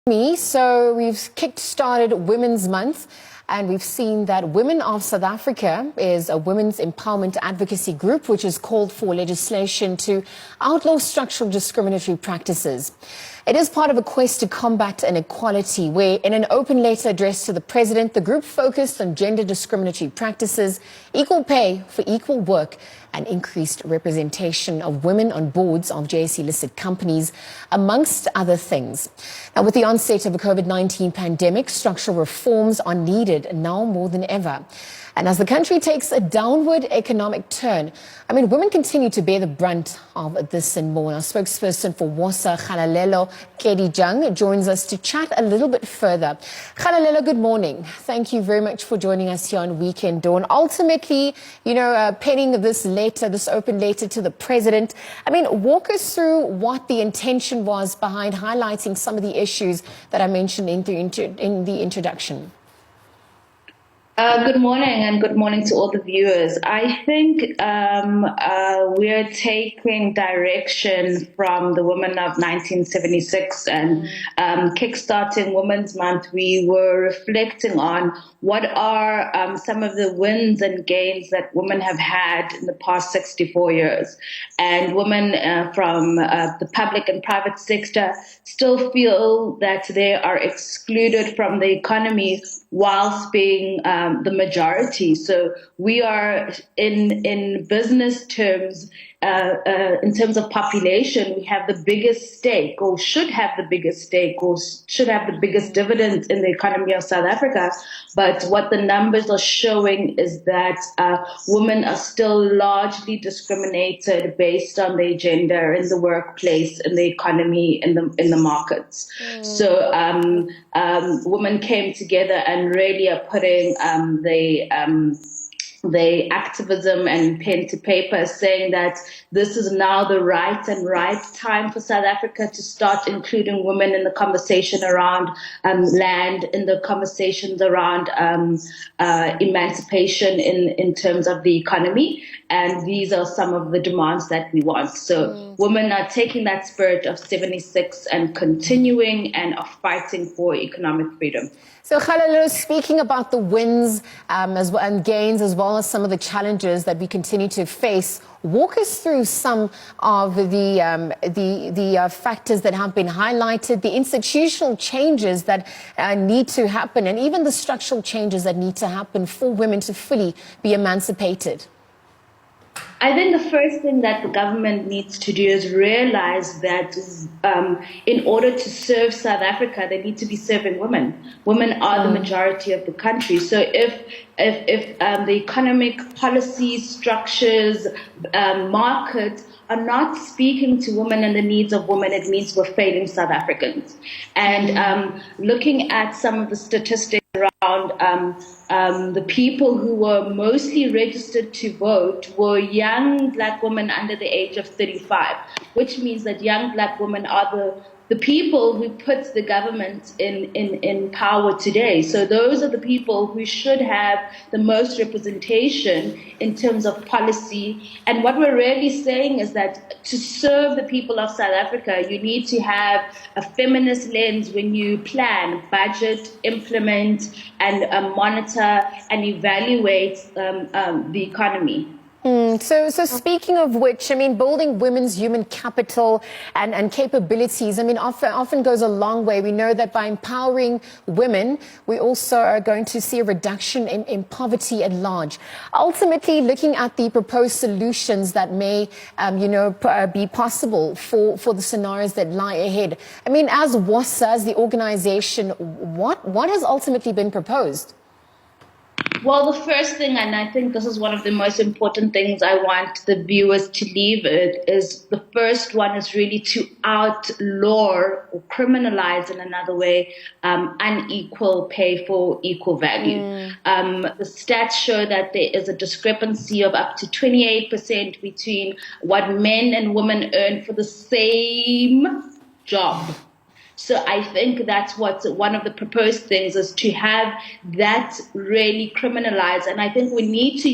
So we've kick-started Women's Month, and we've seen that Women of South Africa is a women's empowerment advocacy group which has called for legislation to outlaw structural discriminatory practices. It is part of a quest to combat inequality, where in an open letter addressed to the president, the group focused on gender discriminatory practices, equal pay for equal work, and increased representation of women on boards of JSE-listed companies, amongst other things. Now, with the onset of the COVID-19 pandemic, structural reforms are needed now more than ever. And as the country takes a downward economic turn, women continue to bear the brunt of this and more. Our spokesperson for WOSA, Kgalalelo Kedijang, joins us to chat a little bit further. Kgalalelo, good morning. Thank you very much for joining us here on Weekend Dawn. Ultimately, penning this letter, this open letter to the president, walk us through what the intention was behind highlighting some of the issues that I mentioned in the introduction. Good morning, and good morning to all the viewers. I think we're taking direction from the women of 1976 and kickstarting Women's Month. We were reflecting on what are some of the wins and gains that women have had in the past 64 years. And women from the public and private sector still feel that they are excluded from the economy whilst being the majority. So we are in business terms, in terms of population, we have the biggest stake, or should have the biggest stake, or should have the biggest dividends in the economy of South Africa. But what the numbers are showing is that women are still largely discriminated based on their gender in the workplace, in the economy, in the markets. So women came together and really are putting the activism and pen to paper, saying that this is now the right time for South Africa to start including women in the conversation around land, in the conversations around emancipation in terms of the economy. And these are some of the demands that we want. So women are taking that spirit of 76 and continuing and are fighting for economic freedom. So, Kgalalelo, speaking about the wins and gains, as well as some of the challenges that we continue to face, walk us through some of the factors that have been highlighted, the institutional changes that need to happen, and even the structural changes that need to happen for women to fully be emancipated. I think the first thing that the government needs to do is realize that in order to serve South Africa, they need to be serving women. Women are the majority of the country. So if the economic policies, structures, markets are not speaking to women and the needs of women, it means we're failing South Africans. And looking at some of the statistics around the people who were mostly registered to vote were young black women under the age of 35, which means that young black women are the people who put the government in power today. So those are the people who should have the most representation in terms of policy. And what we're really saying is that to serve the people of South Africa, you need to have a feminist lens when you plan, budget, implement, and monitor and evaluate the economy. So speaking of which, building women's human capital and capabilities, often goes a long way. We know that by empowering women, we also are going to see a reduction in poverty at large. Ultimately, looking at the proposed solutions that may, be possible for the scenarios that lie ahead. As WOSA, as the organization, what has ultimately been proposed? Well, the first thing, and I think this is one of the most important things I want the viewers to leave it, is the first one is really to outlaw or criminalize in another way unequal pay for equal value. The stats show that there is a discrepancy of up to 28% between what men and women earn for the same job. So I think that's what one of the proposed things is, to have that really criminalized. And I think we need to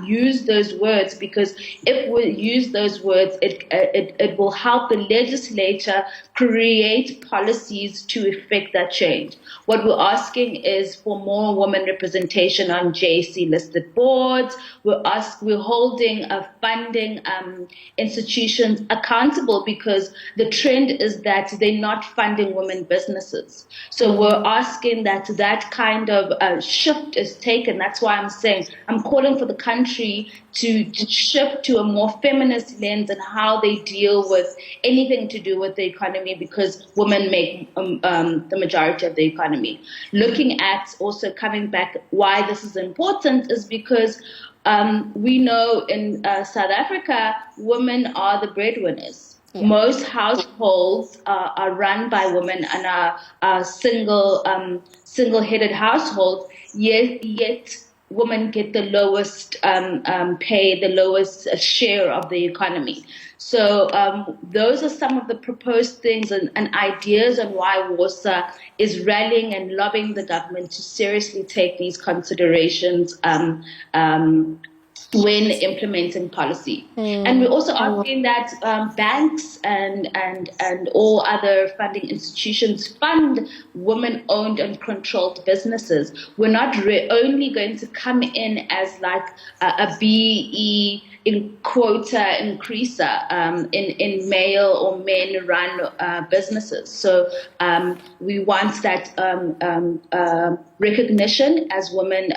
use those words, because if we use those words, it will help the legislature create policies to effect that change. What we're asking is for more women representation on JC listed boards. We're holding funding institutions accountable, because the trend is that they're not funding women businesses. So we're asking that kind of shift is taken. That's why I'm saying I'm calling for the country to shift to a more feminist lens and how they deal with anything to do with the economy, because women make the majority of the economy. Looking at also coming back, why this is important is because we know in South Africa, women are the breadwinners. Yeah. Most households are run by women and are single-headed households, yet women get the lowest pay, the lowest share of the economy. So those are some of the proposed things and ideas on why WOSA is rallying and lobbying the government to seriously take these considerations when implementing policy. And we're also asking that banks and all other funding institutions fund women-owned and controlled businesses. We're not only going to come in as like a BE in quota increaser in male or men-run businesses. So we want that recognition as women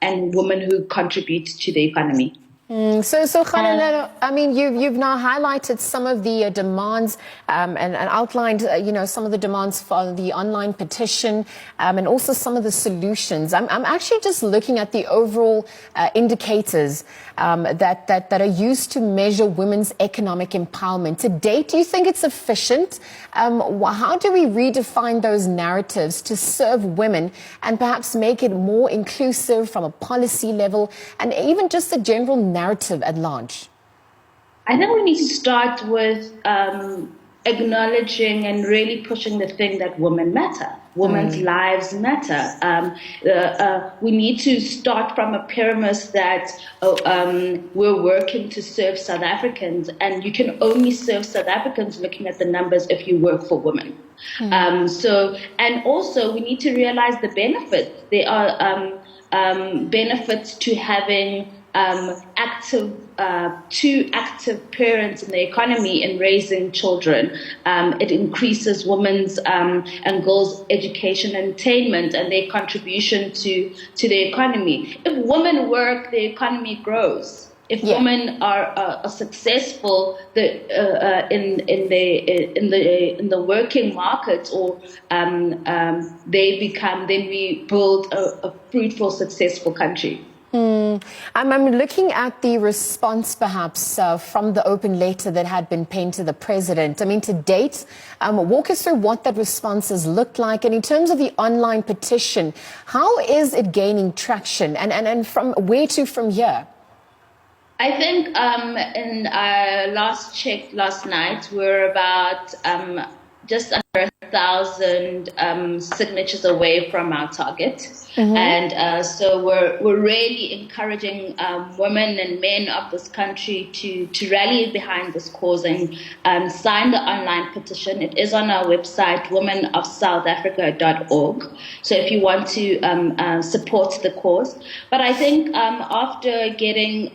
and women who contribute to the economy. So Khanana, I mean, you've now highlighted some of the demands and outlined, some of the demands for the online petition and also some of the solutions. I'm actually just looking at the overall indicators that are used to measure women's economic empowerment. To date, do you think it's sufficient? How do we redefine those narratives to serve women and perhaps make it more inclusive from a policy level and even just a general narrative at large? I think we need to start with acknowledging and really pushing the thing that women matter. Women's lives matter. We need to start from a premise that we're working to serve South Africans, and you can only serve South Africans looking at the numbers if you work for women. And also we need to realize the benefits. There are benefits to having two active parents in the economy in raising children. It increases women's and girls' education and attainment and their contribution to the economy. If women work, the economy grows. If women are successful in the working market, or then we build a fruitful, successful country. I'm looking at the response, perhaps, from the open letter that had been penned to the president. I mean, to date, walk us through what that response has looked like. And in terms of the online petition, how is it gaining traction? And from where to from here? I think in our last check last night, we're about just under 1,000 signatures away from our target. And so we're really encouraging women and men of this country to rally behind this cause and sign the online petition. It is on our website, womenofsouthafrica.org. So if you want to support the cause. But I think after getting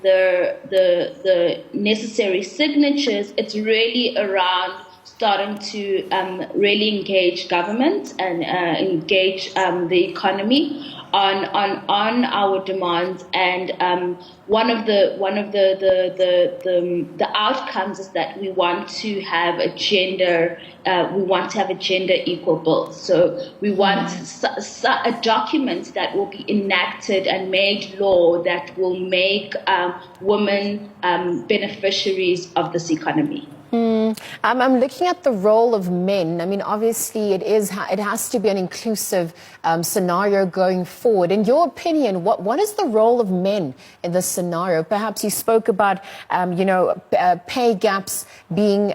the necessary signatures, it's really around starting to really engage government and engage the economy on our demands. And one of the outcomes is that we want to have a gender equal bill. So we want a document that will be enacted and made law that will make women beneficiaries of this economy. I'm looking at the role of men. I mean, obviously, it has to be an inclusive scenario going forward. In your opinion, what is the role of men in this scenario? Perhaps you spoke about, pay gaps being,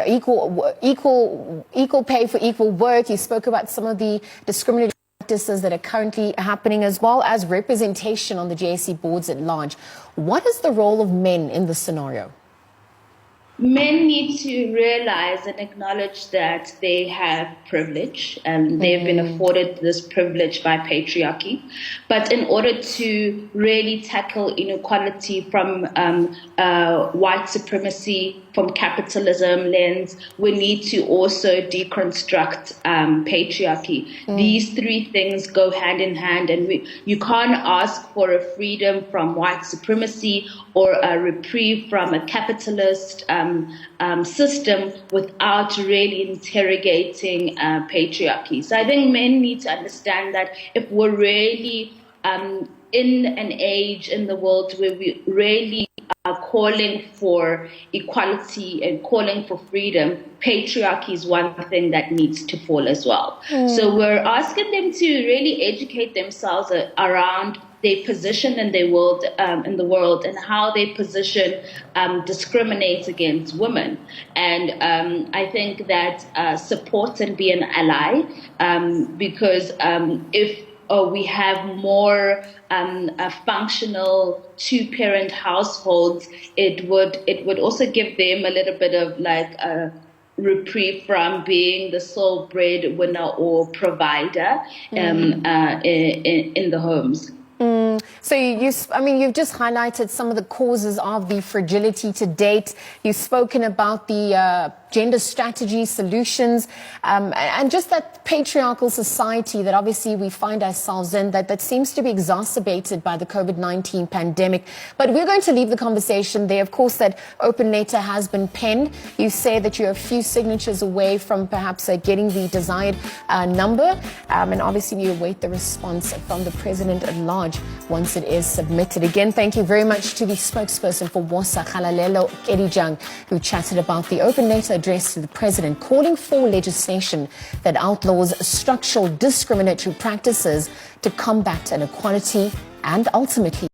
equal pay for equal work. You spoke about some of the discriminatory practices that are currently happening, as well as representation on the JSE boards at large. What is the role of men in this scenario? Men need to realize and acknowledge that they have privilege and they've been afforded this privilege by patriarchy. But in order to really tackle inequality from white supremacy, from capitalism lens, we need to also deconstruct patriarchy. These three things go hand in hand, and you can't ask for a freedom from white supremacy or a reprieve from a capitalist system without really interrogating patriarchy. So I think men need to understand that if we're really in an age in the world where we really are calling for equality and calling for freedom, patriarchy is one thing that needs to fall as well. So we're asking them to really educate themselves around their position in the world and how their position discriminates against women. And I think that support and be an ally, because if we have more functional two-parent households, it would also give them a little bit of like a reprieve from being the sole breadwinner or provider in the homes. So you've just highlighted some of the causes of the fragility to date. You've spoken about the gender strategy solutions, and just that patriarchal society that obviously we find ourselves in, that seems to be exacerbated by the COVID-19 pandemic. But we're going to leave the conversation there. Of course, that open letter has been penned. You say that you're a few signatures away from perhaps getting the desired number, and obviously we await the response from the president at large once it is submitted. Again, thank you very much to the spokesperson for WOSA, Kgalalelo Kedijang, who chatted about the open letter addressed to the president calling for legislation that outlaws structural discriminatory practices to combat inequality and ultimately